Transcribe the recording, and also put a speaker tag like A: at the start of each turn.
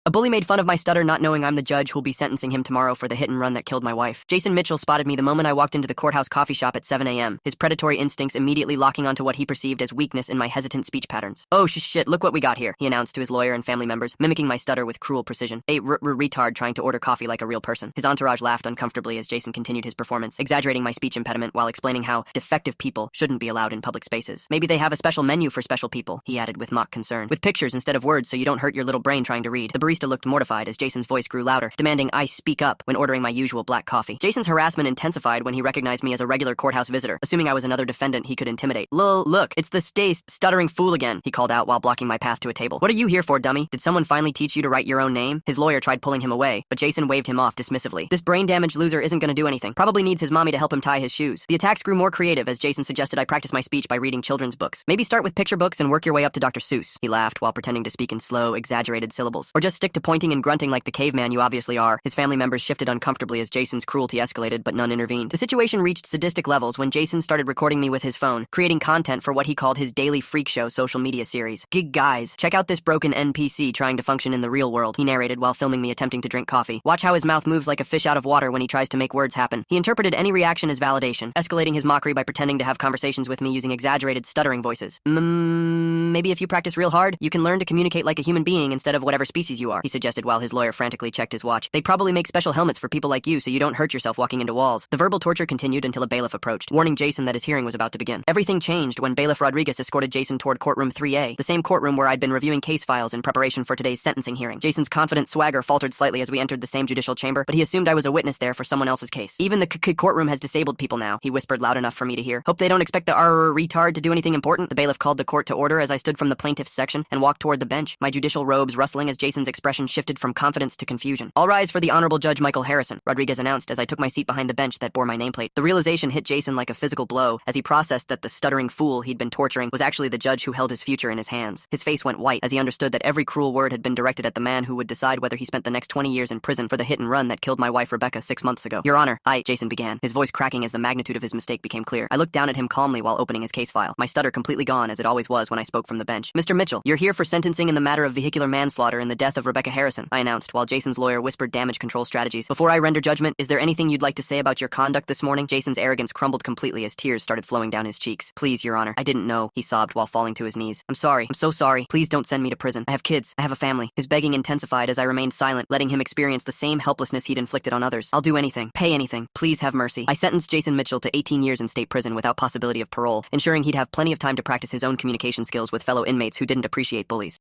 A: A bully made fun of my stutter, not knowing I'm the judge who'll be sentencing him tomorrow for the hit and run that killed my wife. Jason Mitchell spotted me the moment I walked into the courthouse coffee shop at 7 a.m., his predatory instincts immediately locking onto what he perceived as weakness in my hesitant speech patterns. "Oh, shit, look what we got here," he announced to his lawyer and family members, mimicking my stutter with cruel precision. A retard trying to order coffee like a real person. His entourage laughed uncomfortably as Jason continued his performance, exaggerating my speech impediment while explaining how defective people shouldn't be allowed in public spaces. "Maybe they have a special menu for special people," he added with mock concern, "with pictures instead of words so you don't hurt your little brain trying to read." The barista looked mortified as Jason's voice grew louder, demanding I speak up when ordering my usual black coffee. Jason's harassment intensified when he recognized me as a regular courthouse visitor, assuming I was another defendant he could intimidate. Look, it's the stuttering fool again," he called out while blocking my path to a table. "What are you here for, dummy? Did someone finally teach you to write your own name?" His lawyer tried pulling him away, but Jason waved him off dismissively. "This brain-damaged loser isn't gonna do anything. Probably needs his mommy to help him tie his shoes." The attacks grew more creative as Jason suggested I practice my speech by reading children's books. "Maybe start with picture books and work your way up to Dr. Seuss," he laughed while pretending to speak in slow, exaggerated syllables. "Or just stick to pointing and grunting like the caveman you obviously are." His family members shifted uncomfortably as Jason's cruelty escalated, but none intervened. The situation reached sadistic levels when Jason started recording me with his phone, creating content for what he called his daily freak show social media series. "Gig guys, check out this broken NPC trying to function in the real world," he narrated while filming me attempting to drink coffee. "Watch how his mouth moves like a fish out of water when he tries to make words happen." He interpreted any reaction as validation, escalating his mockery by pretending to have conversations with me using exaggerated stuttering voices. Maybe if you practice real hard, you can learn to communicate like a human being instead of whatever species you are," he suggested while his lawyer frantically checked his watch. "They probably make special helmets for people like you so you don't hurt yourself walking into walls." The verbal torture continued until a bailiff approached, warning Jason that his hearing was about to begin. Everything changed when Bailiff Rodriguez escorted Jason toward courtroom 3A, the same courtroom where I'd been reviewing case files in preparation for today's sentencing hearing. Jason's confident swagger faltered slightly as we entered the same judicial chamber, but he assumed I was a witness there for someone else's case. "Even the courtroom has disabled people now," he whispered loud enough for me to hear. "Hope they don't expect the retard to do anything important." The bailiff called the court to order as I stood from the plaintiff's section and walked toward the bench, my judicial robes rustling as Jason's expression shifted from confidence to confusion. "All rise for the Honorable Judge Michael Harrison," Rodriguez announced as I took my seat behind the bench that bore my nameplate. The realization hit Jason like a physical blow as he processed that the stuttering fool he'd been torturing was actually the judge who held his future in his hands. His face went white as he understood that every cruel word had been directed at the man who would decide whether he spent the next 20 years in prison for the hit and run that killed my wife Rebecca 6 months ago. "Your Honor, Jason began, his voice cracking as the magnitude of his mistake became clear. I looked down at him calmly while opening his case file, my stutter completely gone as it always was when I spoke from the bench. "Mr. Mitchell, you're here for sentencing in the matter of vehicular manslaughter in the death of Rebecca Harrison," I announced while Jason's lawyer whispered damage control strategies. "Before I render judgment, is there anything you'd like to say about your conduct this morning?" Jason's arrogance crumbled completely as tears started flowing down his cheeks. "Please, Your Honor, I didn't know," he sobbed while falling to his knees. "I'm sorry. I'm so sorry. Please don't send me to prison. I have kids. I have a family." His begging intensified as I remained silent, letting him experience the same helplessness he'd inflicted on others. "I'll do anything. Pay anything. Please have mercy." I sentenced Jason Mitchell to 18 years in state prison without possibility of parole, ensuring he'd have plenty of time to practice his own communication skills with fellow inmates who didn't appreciate bullies.